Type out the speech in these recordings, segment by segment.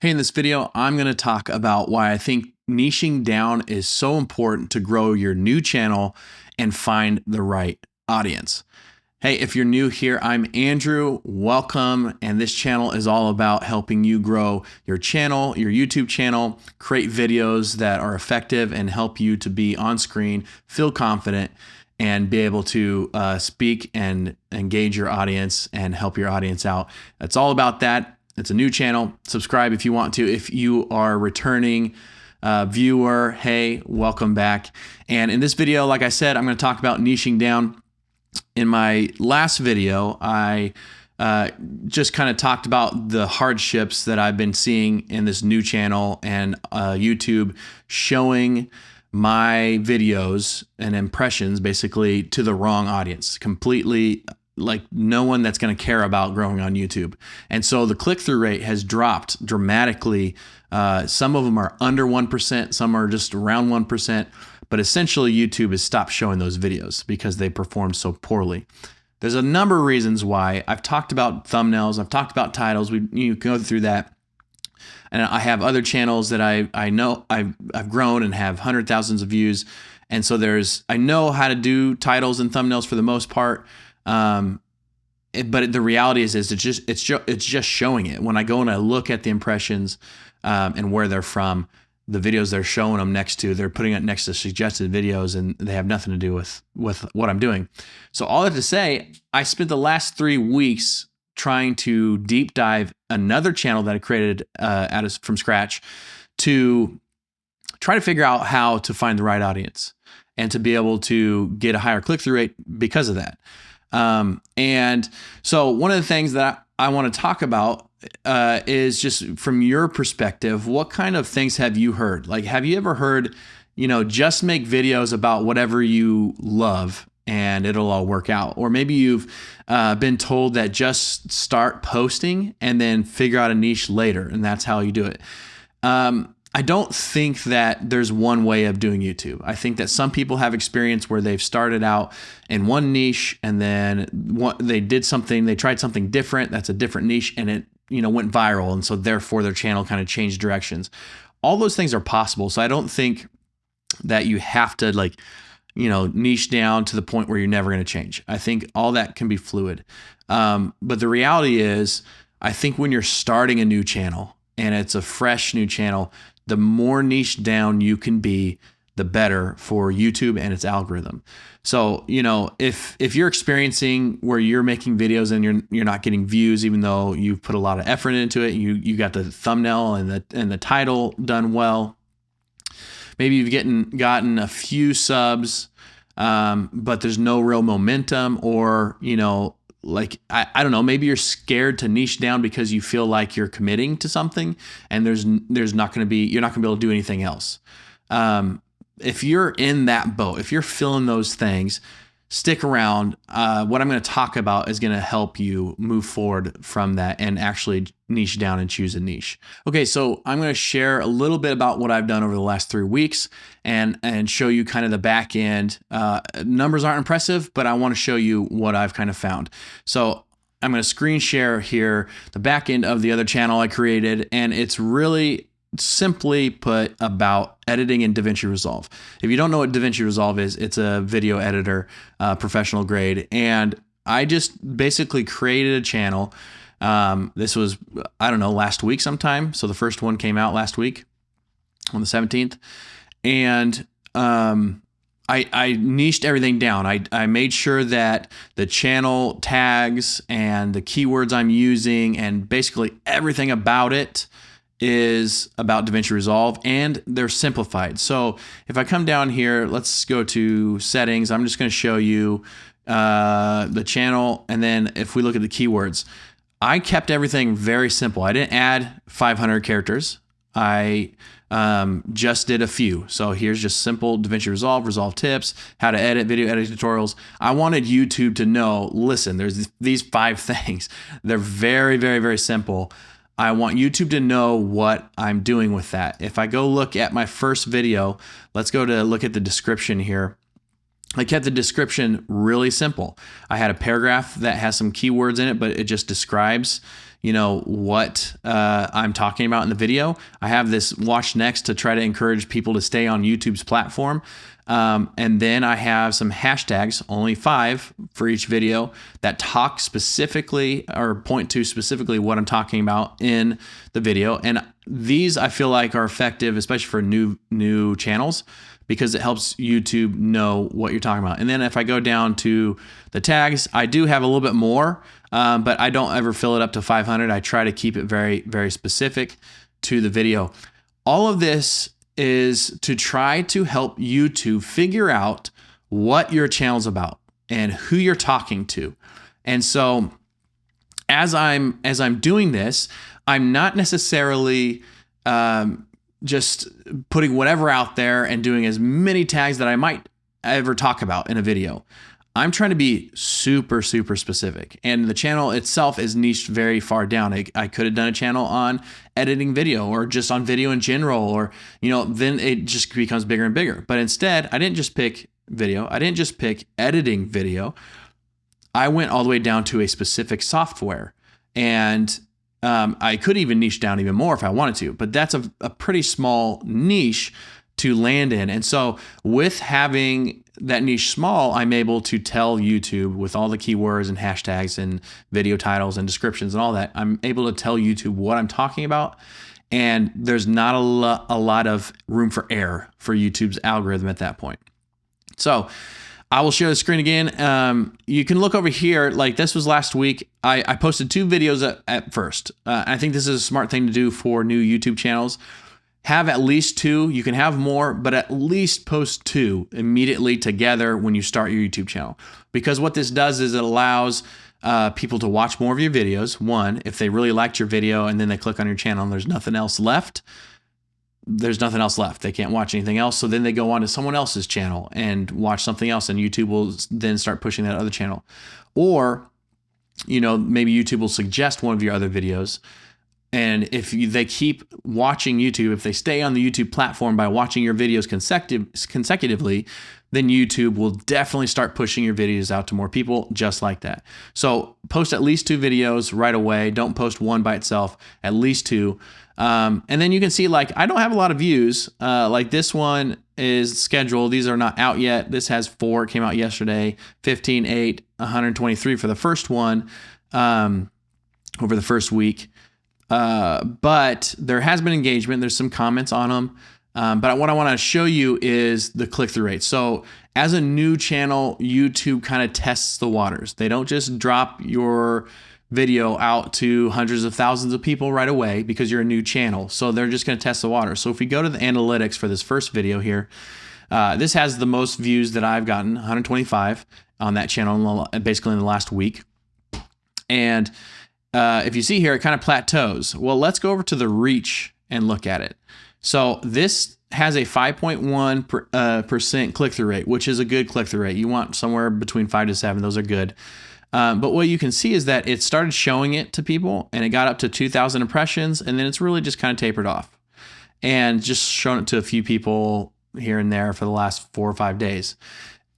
Hey, in this video, I'm going to talk about why I think niching down is so important to grow your new channel and find the right audience. Hey, if you're new here, I'm Andrew. Welcome. And this channel is all about helping you grow your channel, your YouTube channel, create videos that are effective and help you to be on screen, feel confident, and be able to speak and engage your audience and help your audience out. It's all about that. It's a new channel. Subscribe if you want to. If you are a returning viewer, hey, welcome back. And in this video, like I said, I'm going to talk about niching down. In my last video, I just kind of talked about the hardships that I've been seeing in this new channel and YouTube showing my videos and impressions basically to the wrong audience, completely like no one that's going to care about growing on YouTube. And so the click-through rate has dropped dramatically. Some of them are under 1%, some are just around 1%, but essentially YouTube has stopped showing those videos because they performed so poorly. There's a number of reasons why. I've talked about thumbnails, I've talked about titles, you can go through that. And I have other channels that I know I've grown and have hundreds of thousands of views. And so I know how to do titles and thumbnails for the most part. But the reality is it's just showing it. When I go and I look at the impressions and where they're from, the videos they're showing them next to, they're putting it next to suggested videos, and they have nothing to do with what I'm doing. So all that to say, I spent the last 3 weeks trying to deep dive another channel that I created from scratch to try to figure out how to find the right audience and to be able to get a higher click-through rate because of that. And so one of the things that I want to talk about is just from your perspective, what kind of things have you heard? Like, have you ever heard, just make videos about whatever you love and it'll all work out? Or maybe you've been told that just start posting and then figure out a niche later, and that's how you do it. I don't think that there's one way of doing YouTube. I think that some people have experience where they've started out in one niche and then they tried something different. That's a different niche, and it went viral. And so therefore their channel kind of changed directions. All those things are possible. So I don't think that you have to niche down to the point where you're never going to change. I think all that can be fluid. But the reality is, I think when you're starting a new channel and it's a fresh new channel, the more niche down you can be, the better for YouTube and its algorithm. So, if you're experiencing where you're making videos and you're not getting views, even though you've put a lot of effort into it, you got the thumbnail and the title done well. Maybe you've gotten a few subs, but there's no real momentum, or I don't know, maybe you're scared to niche down because you feel like you're committing to something and you're not going to be able to do anything else. If you're in that boat, if you're feeling those things, stick around. What I'm going to talk about is going to help you move forward from that and actually niche down and choose a niche. Okay, so I'm going to share a little bit about what I've done over the last 3 weeks and show you kind of the back end. Numbers aren't impressive, but I want to show you what I've kind of found. So I'm going to screen share here the back end of the other channel I created, and it's really simply put about editing in DaVinci Resolve. If you don't know what DaVinci Resolve is, it's a video editor, professional grade. And I just basically created a channel. This was, I don't know, last week sometime. So the first one came out last week on the 17th. And I niched everything down. I made sure that the channel tags and the keywords I'm using and basically everything about it is about DaVinci Resolve, and they're simplified. So if I come down here, let's go to settings. I'm just going to show you the channel. And then if we look at the keywords, I kept everything very simple. I didn't add 500 characters. I just did a few. So here's just simple DaVinci Resolve tips, how to edit, video editing tutorials. I wanted YouTube to know, listen, there's these 5 things. They're very, very, very simple. I want YouTube to know what I'm doing with that. If I go look at my first video, let's go to look at the description here. I kept the description really simple. I had a paragraph that has some keywords in it, but it just describes, what I'm talking about in the video. I have this watch next to try to encourage people to stay on YouTube's platform. And then I have some hashtags, only 5 for each video, that talk specifically or point to specifically what I'm talking about in the video. And these I feel like are effective, especially for new channels, because it helps YouTube know what you're talking about. And then if I go down to the tags, I do have a little bit more, but I don't ever fill it up to 500. I try to keep it very, very specific to the video. All of this is to try to help YouTube figure out what your channel's about and who you're talking to. And so as I'm doing this, I'm not necessarily just putting whatever out there and doing as many tags that I might ever talk about in a video. I'm trying to be super, super specific. And the channel itself is niched very far down. I could have done a channel on editing video or just on video in general, or, then it just becomes bigger and bigger. But instead, I didn't just pick video. I didn't just pick editing video. I went all the way down to a specific software. And I could even niche down even more if I wanted to, but that's a pretty small niche to land in. And so with having that niche small, I'm able to tell YouTube with all the keywords and hashtags and video titles and descriptions and all that, I'm able to tell YouTube what I'm talking about. And there's not a lot of room for error for YouTube's algorithm at that point. So I will share the screen again. You can look over here, like this was last week. I posted 2 videos at first. I think this is a smart thing to do for new YouTube channels. Have at least 2. You can have more, but at least post 2 immediately together when you start your YouTube channel. Because what this does is it allows people to watch more of your videos. One, if they really liked your video and then they click on your channel and there's nothing else left, they can't watch anything else. So then they go on to someone else's channel and watch something else, and YouTube will then start pushing that other channel. Or, maybe YouTube will suggest one of your other videos. And if they keep watching YouTube, if they stay on the YouTube platform by watching your videos consecutively, then YouTube will definitely start pushing your videos out to more people just like that. So post at least 2 videos right away. Don't post one by itself, at least 2. And then you can see, like, I don't have a lot of views. Like this one is scheduled. These are not out yet. This has 4, came out yesterday, 15, 8, 123 for the first one over the first week. But there has been engagement. There's some comments on them. But what I want to show you is the click-through rate. So as a new channel, YouTube kind of tests the waters. They don't just drop your video out to hundreds of thousands of people right away because you're a new channel. So they're just going to test the water. So if we go to the analytics for this first video here, this has the most views that I've gotten, 125 on that channel, basically in the last week. And if you see here, it kind of plateaus. Well, let's go over to the reach and look at it. So this has a 5.1% click-through rate, which is a good click-through rate. You want somewhere between 5 to 7. Those are good. But what you can see is that it started showing it to people and it got up to 2,000 impressions, and then it's really just kind of tapered off and just shown it to a few people here and there for the last 4 or 5 days.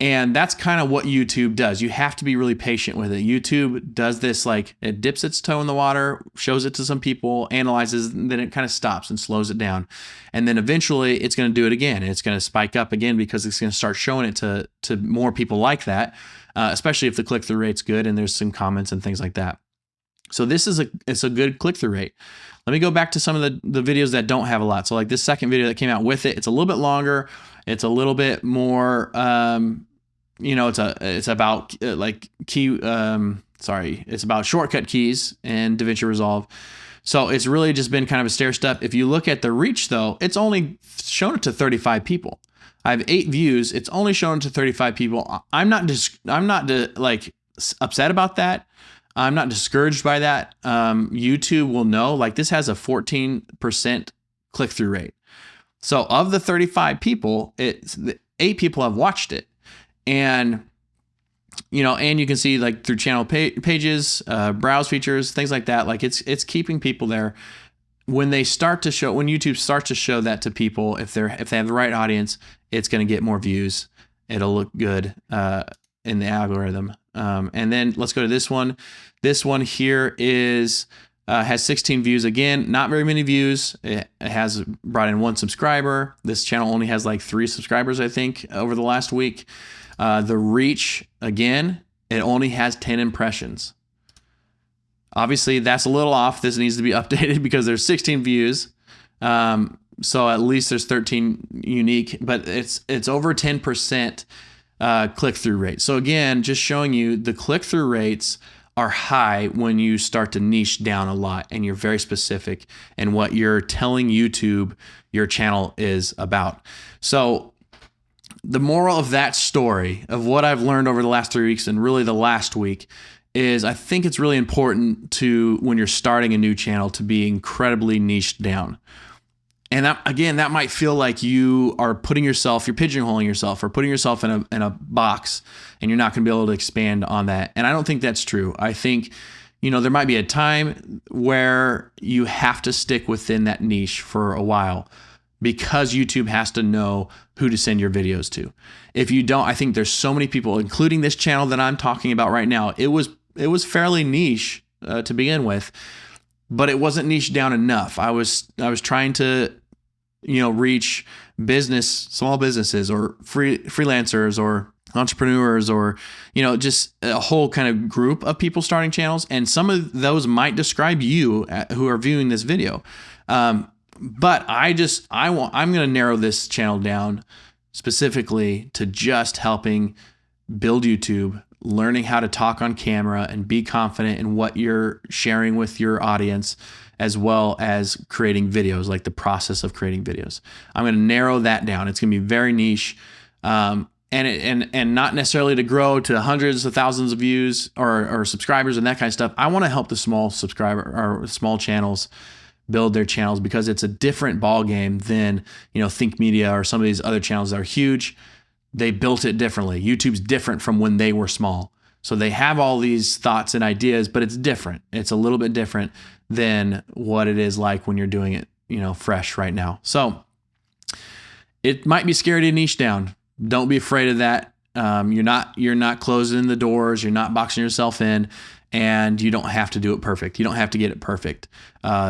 And that's kind of what YouTube does. You have to be really patient with it. YouTube does this, like, it dips its toe in the water, shows it to some people, analyzes, and then it kind of stops and slows it down. And then eventually it's going to do it again. It's going to spike up again because it's going to start showing it to more people like that, especially if the click-through rate's good and there's some comments and things like that. So this is it's a good click-through rate. Let me go back to some of the videos that don't have a lot. So like this second video that came out with it, it's a little bit longer. It's a little bit more, it's about it's about shortcut keys and DaVinci Resolve. So it's really just been kind of a stair step. If you look at the reach though, it's only shown it to 35 people. I have 8 views. It's only shown it to 35 people. I'm not upset about that. I'm not discouraged by that. YouTube will know, like, this has a 14% click-through rate. So of the 35 people, 8 people have watched it. And, and you can see, like, through channel pages, browse features, things like that. Like, it's keeping people there. When YouTube starts to show that to people, if they have the right audience, it's going to get more views. It'll look good in the algorithm. And then let's go to this one. This one here is has 16 views. Again, not very many views. It has brought in 1 subscriber. This channel only has like 3 subscribers, I think, over the last week. The reach, again, it only has 10 impressions. Obviously, that's a little off. This needs to be updated because there's 16 views. So at least there's 13 unique, but it's over 10% click-through rate. So again, just showing you the click-through rates are high when you start to niche down a lot and you're very specific in what you're telling YouTube your channel is about. So the moral of that story, of what I've learned over the last 3 weeks and really the last week, is I think it's really important to, when you're starting a new channel, to be incredibly niched down. And that, again, that might feel like you are putting yourself, you're pigeonholing yourself or putting yourself in a box, and you're not going to be able to expand on that. And I don't think that's true. I think, there might be a time where you have to stick within that niche for a while because YouTube has to know who to send your videos to. If you don't, I think there's so many people, including this channel that I'm talking about right now. It was fairly niche to begin with, but it wasn't niche down enough. I was trying to reach small businesses or freelancers or entrepreneurs or, just a whole kind of group of people starting channels. And some of those might describe you who are viewing this video. But I'm going to narrow this channel down specifically to just helping build YouTube, learning how to talk on camera and be confident in what you're sharing with your audience, as well as creating videos, like the process of creating videos. I'm going to narrow that down. It's going to be very niche, and not necessarily to grow to hundreds of thousands of views or subscribers and that kind of stuff. I want to help the small channels build their channels, because it's a different ball game than Think Media or some of these other channels that are huge. They built it differently. YouTube's different from when they were small. So they have all these thoughts and ideas, but it's different. It's a little bit different than what it is like when you're doing it, fresh right now. So it might be scary to niche down. Don't be afraid of that. You're not closing the doors. You're not boxing yourself in, and you don't have to do it perfect. You don't have to get it perfect.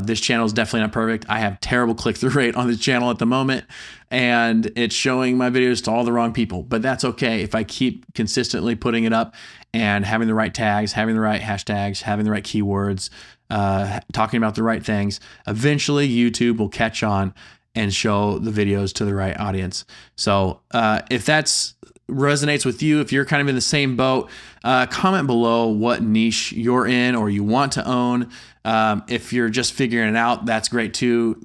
This channel is definitely not perfect. I have terrible click-through rate on this channel at the moment, and it's showing my videos to all the wrong people, but that's okay. If I keep consistently putting it up and having the right tags, having the right hashtags, having the right keywords, talking about the right things, eventually YouTube will catch on and show the videos to the right audience. So if that's resonates with you, if you're kind of in the same boat, comment below what niche you're in or you want to own. If you're just figuring it out, that's great too.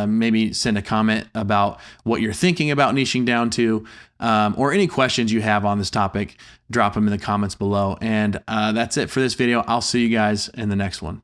Maybe send a comment about what you're thinking about niching down to, or any questions you have on this topic, drop them in the comments below. And that's it for this video. I'll see you guys in the next one.